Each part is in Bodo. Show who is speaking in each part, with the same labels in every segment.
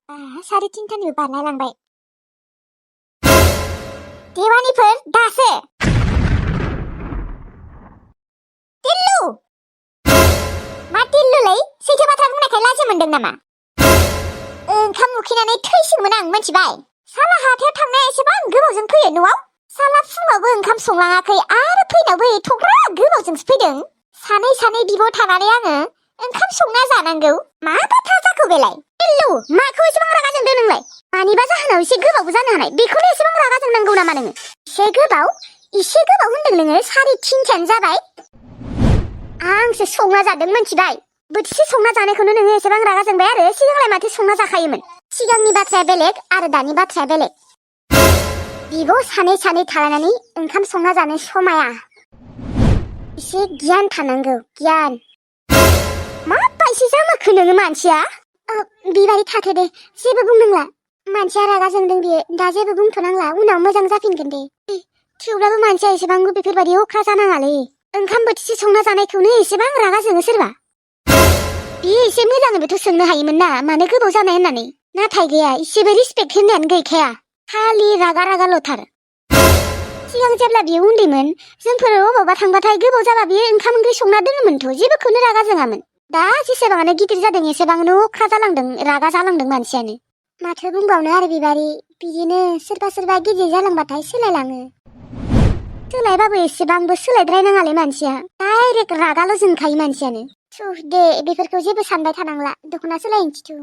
Speaker 1: साराय तिनथानिबो बारलायलांबाय। देवानिफोर दासो टिल्लु मा टिल्लुलै सैथो बाथ्रा बुंनायखाय लाजि मोनदों नामा? ओंखाम उखैनानै थैसिगौमोन आं मिथिबाय। साला हाथायाव थांनाया एसेबां गोबावजों फैयो न'आव। साला फुङावबो ओंखाम संलाङाखै आरो फैनायावबो एथ'ग्रा गोबावजोंसो फैदों। सानै बिब' थानानै आङो ओंखाम संना जानांगौ। मा बाथ्रा जाखो बेलाय? टिल्लु माखौ एसेबां रागा जोंदों नोंलाय? मानिबा जाहोनाव एसे गोबावबो जानो हानाय, बेखौनो एसेबां रागा जोंनांगौ नामा नोङो? एसे गोबाव होनदों नोङो? 3:30 जाबाय। आंसो संना जादों मिथिबाय। बोथिसे संना जानायखौनो नोङो एसेबां रागा जोंबाय आरो सिगांलाय माथो संना जाखायोमोन? सिगांनि बाथ्राया बेलेग आरो दानि बाथ्राया बेलेग। बिब' सानै थालायनानै ओंखाम संना जानो समाया। एसे गियान थानांगौ, गियान। मा बायसो जामारखो नोङो मानसिया? बिबारि थाथो दे, जेबो बुंनांला। मानसिया रागा जोंदों बियो, दा जेबो बुंथ'नांला, उनाव मोजां जाफिनगोन दे। थेवब्लाबो मानसिया एसेबांबो बेफोरबायदि अख्रा जानाङालै। ओंखाम बोथिसे संना जानायखौनो एसेबां रागा जोङो सोरबा। बियो एसे मोजाङैबोथ' सोंनो हायोमोन ना, मानो गोबाव जानाय होननानै। नाथाय गैया, एसेबो रिसपेक्ट होननायानो गैखाया। खालि रागाल'थार। सिगां जेब्ला बियो उन्दैमोन, जोंफोर अबावबा थांबाथाय गोबाव जाबा बियो ओंखाम ओंख्रि संना दोनोमोनथ', जेबोखौनो रागा जोङामोन। दा जेसेबाङानो गिदिर जादों एसेबांनो अख्रा जालांदों, रागा जालांदों मानसियानो। माथो बुंबावनो आरो बिबारि, बिदिनो सोरबा गिदिर जालांबाथाय सोलायलाङो। सोलायबाबो एसेबांबो सोलायद्रायनाङालै मानसिया, डाइरेक्ट रागाल' जोंखायो मानसियानो। दे बेफोरखौ जेबो सानबाय थानांला, दख'ना सोलायनोसै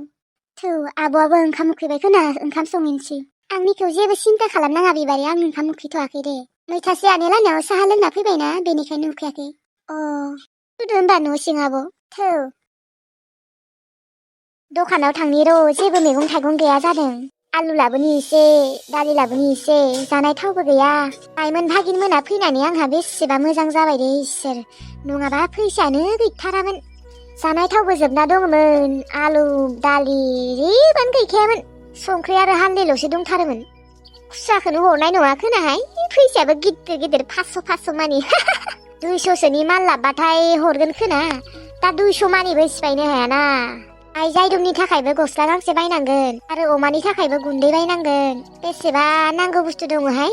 Speaker 1: आब'आबो ओंखाम उखैबाय खोना, ओंखाम संहैनोसै। आंनिखौ जेबो सिन्था खालामनाङा बिबारि, आं ओंखाम उखैथ'वाखै दे। मैथासे आनै लाहानियाव साहा लोंना फैबायना, बेनिखायनो उखैयाखै। फैदो होनबा न' सिङाव। दखानाव थांनि र', जेबो मैगं थाइगं गैया जादों। आलु लाबोनि एसे, दालि लाबोनि एसे, जानाय थावबो गैया। आइमोन भागिन मोना फैनानै आंहा बेसेबा मोजां जाबाय दे इसोर, नङाबा फैसायानो गैथारामोन। जानाय थावबो जोबना दङमोन, आलु दालि जेबोआनो गैखायामोन। संख्रि आरो हालदैल'सो दंथारोमोन। खुस्राखौनो हरनाय नङा खोनाहाय, फैसायाबो गिदिर 500 मानि। 200सोनि माल लाबबाथाय हरगोन खोना, दा 200 मानिबो सिफायनो हायाना। आइ जायदुमनि थाखायबो गस्ला गांसे बायनांगोन आरो अमानि थाखायबो गुन्दै बायनांगोन। बेसेबा नांगौ बुस्थु दङहाय,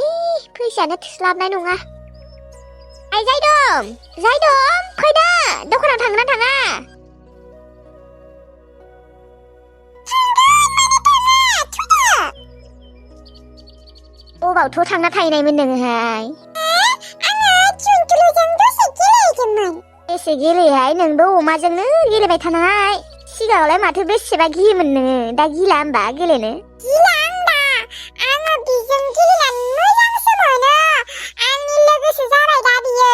Speaker 1: फैसायानो थोस्लाबनाय नङा। आइ जायदुम फैदा, दखानाव थांगोन ना थाङा? अबावथ' थांना थाहैनायमोन नोङोहाय? आङो चुनचुलुजों दसे गेलेहैदोंमोन। बेसे गेलेयोहाय, नोंबो अमाजोंनो गेलेबाय थानाय। सिगाङावलाय माथो बेसेबा गियोमोन नोङो, दा गिला होमबा गेलेनो? गिला होमबा, आङो बिजों गेलेनानै मोजांसो मोनो। आंनि लोगोसो जाबाय दा बियो।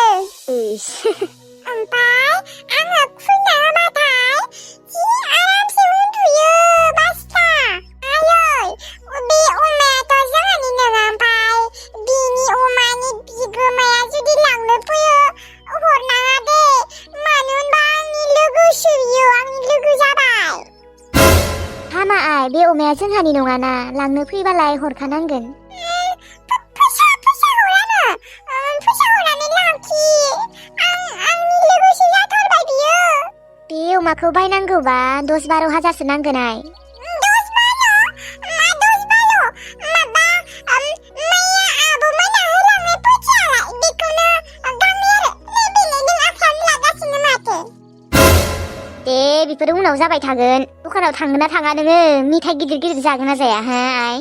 Speaker 1: ओमफ्राय आङो खुना होबाथाय जि आरामसे उन्दुयो बासिथा। आयै, बे अमायाथ' जोंहानि नङा, ओमफ्राय बिनि अमानि बिगोमाया जुदि लांनो फैयो हरनाङा दे, मानो होनबा आंनि लोगोसो बियो, आंनि लोगो जाबाय। हामा आइ, बे अमाया जोंहानि नङाना, लांनो फैबालाय हरखानांगोन। फैसा हरानो, फैसा हरनानै लांखि, आंनि लोगोसो जाथारबाय बियो। बे अमाखौ बायनांगौबा 10-12 हाजारसो नांगोन आइ। 10-12? मा 10-12? माबा मैया आब'मोना होलांनाय फैसायालाय, बेखौनो गांनै आरो बेलाय नों आखायावनो लागासिनो माथो। दे बेफोर उनाव जाबाय थागोन। दखानाव थांगोन ना थाङा नोङो? मिथाइ गिदिर जागोन ना जाया हाय?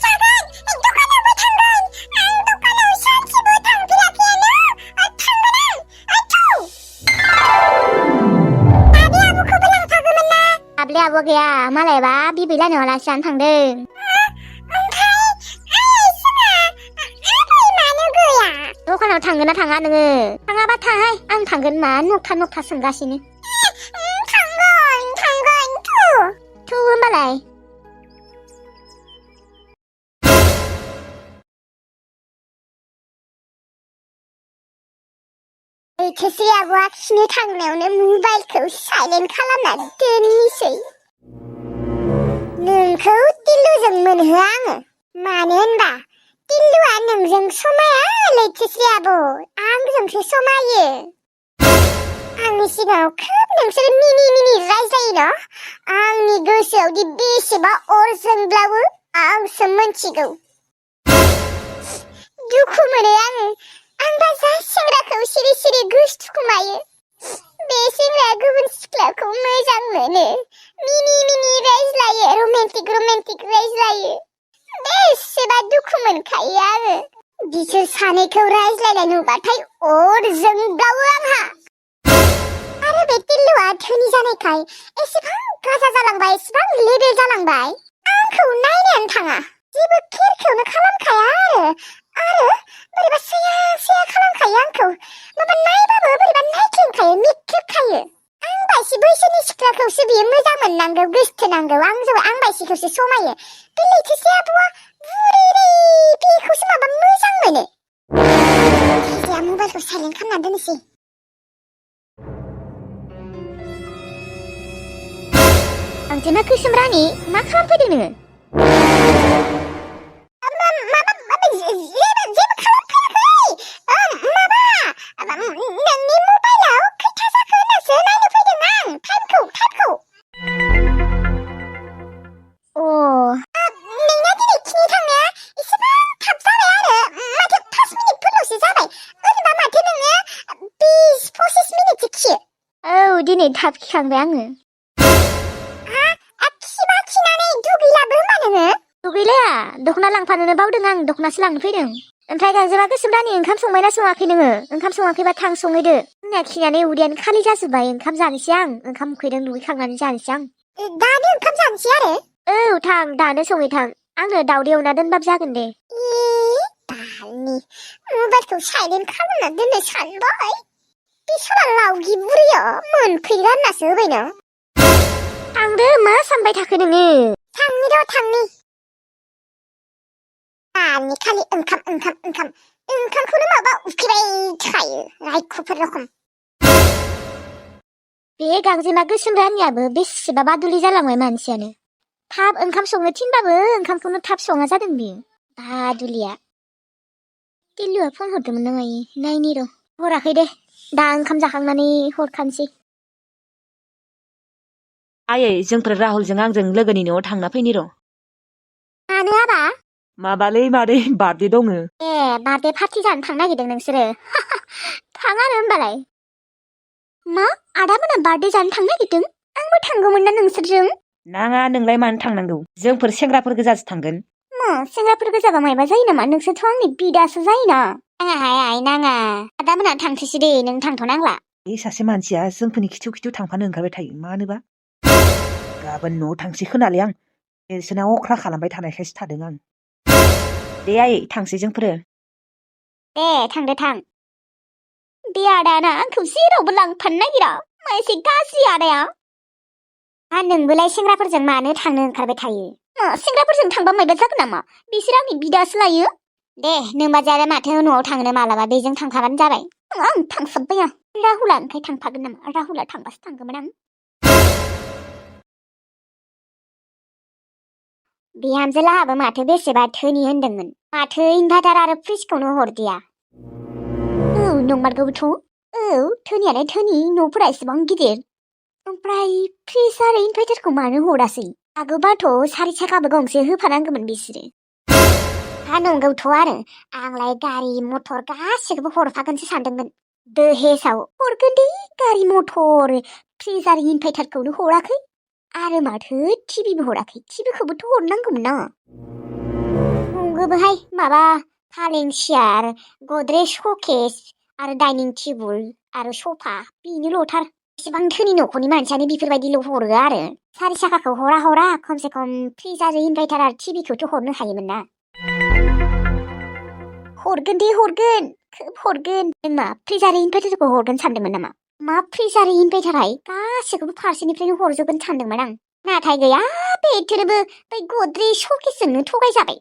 Speaker 1: जागोन, दखानावबो थांगोन। आं दखानाव सानसेबो थांफेराखैयानो, थांगोन आं। बाबे आब'खौबो लांफागौमोन ना? बाबे आब' गैया, मालायबा बिबै लाहानियाव आलासि जानो थांदों। दखानाव थांगोन ना थाङा नोङो? थाङाबा थाहाय, आं थांगोन, मा नकथा सोंगासिनो। थांगोन थु होमबालाय। थोसि आब'आ खिनो थांनायावनो मबाइलखौ साइलेन्ट खालामना दोननिसै। नोंखौ टिल्लुजों मोनहोआ आङो, मानो होनबा टिल्लुआ नोंजों समाया लैथोस्रि आब', आंजोंसो समायो। आंनि सिगाङाव खोब नोंसोरो मिनि रायज्लायो न' आंनि गोसोआवदि बेसेबा अर जोंब्लावो आंसो मोनथिगौ दुखु मोनो आङो आंबा जा सेंग्राखौ सिरि सिरि गोसथुखुमायो बे सेंग्राया गुबुन सिख्लाखौ मोजां मोनो मिनि रायज्लायो रमान्टिक रायज्लायो बेसेबा दुखु मोनखायो आङो बिसोर सानैखौ रायज्लायनाय नुबाथाय अर जोंब्लावो आंहा आरो बे टिल्लुआ धोनि जानायखाय एसेबां गाजा जालांबाय एसेबां लेबेल जालांबाय आंखौ नायनायानो थाङा जेबो केरखौनो खालामखाया आरो बोरैबा सैया खालामखायो आंखौ माबा नायबाबो बोरैबा नायख्लेंखायो मिख्रेबखायो आं बायसि बैसोनि सिख्लाखौसो बियो मोजां मोननांगौ गोसथोनांगौ आं बायसिखौसो समायो बे लैथोसे आब'आ बुरैरै बेखौसो माबा मोजां मोनो जायखिजाया मबाइलखौ साइलेन्ट खालामना दोनसै आंजोना गोसोम रानि मा खालामफैदों नोङो जेबो खालामफैयाखै नोंनि मबाइलाव खैथा जाखो होननासो नायनो फैदों आं टाइमखौ नोंना दिनै खिनि थांनाया एसेबां थाब जाबाय माथो 5 मिनिटफोरल'सो जाबाय ओरैबा माथो नोङो 20-25 मिनिटसो खियो दिनै थाब खिखांबाय आङो खिबा खिनानै दुगैलाबो होमबा नोङो दुगैलाया दख'ना लांफानोनो बावदों आं दख'नासो लांनो फैदों ओमफ्राय गांजेमा गोसोम रानि ओंखाम संबायना सङाखै नोङो ओंखाम सङाखैबा थां संहैदो आंना खिनानै उदैयानो खालि जाजोब्बाय ओंखाम जानोसै आं ओंखाम उखैदों दुगैखांनानै जानोसै आं दानो ओंखाम जानोसै आरो थां दानो संहैथां आंनो दावदै एवना दोनबाबो जागोन दे दालनि मबाइलखौ साइलेन्ट खालामना दोननो सानबाय बे साला लावगि बुरैया मोनफैग्रा होननासो होबाय न थांदो मा सानबाय थाखो नोङो थांनि दानि खालि ओंखामखौनो माबा उखैबाय थायो रायखुफोर रखम बे गांजेमा गोसोम रानियाबो बेसेबा बादुलि जालांबाय मानसियानो थाब ओंखाम संनो थिनबाबो ओंखामखौनो थाब सङा जादों बियो बादुलिया टिल्लुआ फन हरदोंमोन ना मायो नायनि र' हराखै दे दा ओंखाम जाखांनानै हरखानोसै
Speaker 2: आयै जोंफोर राहुलजों आंजों लोगोनि न'आव थांना फैनि र'
Speaker 1: मानो आबा
Speaker 2: माबालै मादै बार्थडे दङ
Speaker 1: बार्थडे पार्टि जानो थांनो नागिरदों नोंसोरो थां आरो होमबालाय मा आदामोना बार्थडे जानो थांनो नागिरदों आंबो थांगौमोन ना नोंसोरजों
Speaker 2: नाङा नोंलाय मानो थांनांगौ जोंफोर सेंग्राफोर गोजासो थांगोन
Speaker 1: सेंग्राफोर गोजाबा मायबा जायो नामा नोंसोरथ' आंनि बिदासो जायोना नाङाहाय नाङा आदामोना थांथोसै दे नों थांथ'नांला
Speaker 2: बे सासे मानसिया जोंफोरनि खिथु थांफानो ओंखारबाय थायो मानोबा गाबोन न'आव थांसै खोनालै आं बिसोरना अख्रा खालामबाय थानायखायसो थादों आं दे आयै थांसै जोंफोरो
Speaker 1: दे थांदो थां बे आदाना आंखौ जेरावबो लांफानो नागिरा मा एसे गाज्रि आदाया नोंबोलाय सेंग्राफोरजों मानो थांनो ओंखारबाय थायो सेंग्राफोरजों थांबा मायबा जागोन नामा बिसोर आंनि बिदासो लायो दे नोंबाजै आरो माथो न'आव थांनो मालाबा बेजों थांफाबानो जाबाय आं थांफाबाय राहुला ओंखाय थांफागोन नामा राहुला थांबासो थांगौमोन आं बिहामजो लाहाबो माथो बेसेबा धोनि होनदोंमोन माथो इनभार्टार आरो फ्रिजखौनो हरदिया नंमारगौथ' धोनियालाय धोनि न'फोरा एसेबां गिदिर ओमफ्राय फ्रिज आरो इनभार्टारखौ मानो हरासै आगोबाथ' 4 साखाबो गंसे होफानांगौमोन बिसोरो नंगौथ' आरो आंलाय गारि मथर गासिखौबो हरफागोनसो सानदोंमोन दहेसाव हरगोन दे गारि मथर फ्रिज आरो इनभार्टारखौनो हराखै आरो माथो टिभिबो हराखै टिभिखौबोथ' हरनांगौमोन ना नंगौबोहाय माबा फालें सियार गद्रेज शकेस आरो डाइनिं टेबोल आरो सफा बेनोल'थार एसेबां धोनि न'खरनि मानसियानो बेफोरबायदिल' हरो आरो 4 साखाखौ हरा खमसे खम फ्रिज आरो इनभार्टार आरो टिभिखौथ' हरनो हायोमोन ना हरगोन दे हरगोन खोब हरगोन नों मा फ्रिज आरो इनभार्टारखौ हरगोन सानदोंमोन नामा मा फ्रिज आरो इनभार्टारहाय गासिखौबो फारसेनिफ्रायनो हरजोबगोन सानदोंमोन आं नाथाय गैया बेथोरबो बै गद्रेज शकेसजोंनो थगायजाबाय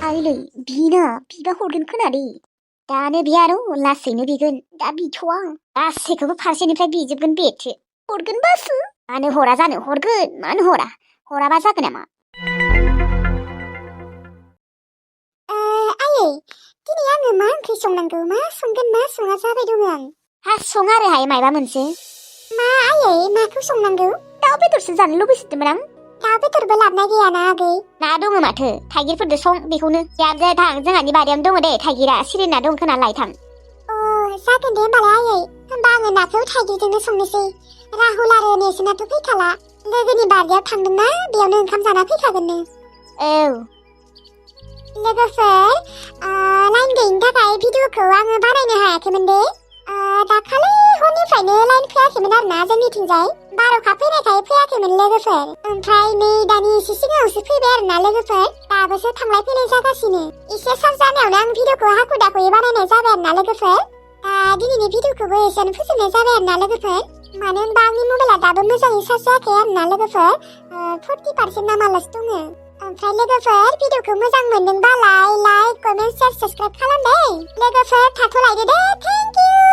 Speaker 1: आइलै बिना बिबा हरगोन खोनादे दानो बिया र' लासैनो बिगोन दा बिथ'आ गासैखौबो फारसेनिफ्राय बिजोबगोन बेथो हरगोन बासो मानो हरा जानो हरगोन मानो हराबा जागोन नामा आयै दिनै आङो मा ओंख्रि संनांगौ मा संगोन मा सङा जाबाय दङ आं हा सं आरोहाय मायबा मोनसे मा आयै माखौ संनांगौ दाउ बेदरसो जानो लुबैसोदोंमोन आं दाउ बेदरबो लाबनाय गैयाना आगै ना दङ माथो थाइगिरफोरजों सं बेखौनो याबदे थां जोंहानि बारियावनो दङ दे थाइगिरा सिरिना दं खोना लायथां जागोन दे होमबालाय आयै होमबा आङो नाखौ थाइगिरजोंनो संनोसै राहुल आरो नेसोनाथ' फैखाला लोगोनि बारियाव थांदोंना बेयावनो ओंखाम जाना फैखागोननो औ लोगोफोर लाइन गैयिनि थाखाय भिडिअखौ आङो बानायनो हायाखैमोन दे दाखालि हरनिफ्रायनो लाइन फैयाखैमोन आरोना जोंनिथिंजाय बार'खा फैनायखाय फैयाखैमोन लोगोफोर ओमफ्राय नै दानि एसे सिगाङावसो फैबाय आरोना लोगोफोर दाबोसो थांलाय फैलाय जागासिनो एसे चार्ज जानायावनो आं भिडिअखौ हाखु दाखुयै बानायनाय जाबाय आरोना लोगोफोर दिनैनि भिडिअखौबो एसेयावनो फोजोबनाय जाबाय आरोना लोगोफोर मानो होनबा आंनि मबाइला दाबो मोजाङै चार्ज जायाखै आरोना लोगोफोर 40% नामाल'सो दङ ओमफ्राय लोगोफोर भिडिअखौ मोजां मोनदोंबालाय लाइक कमेन्ट शेयार साबस्क्राइब खालाम दे लोगोफोर थाथ'लायदो दे थेंक इउ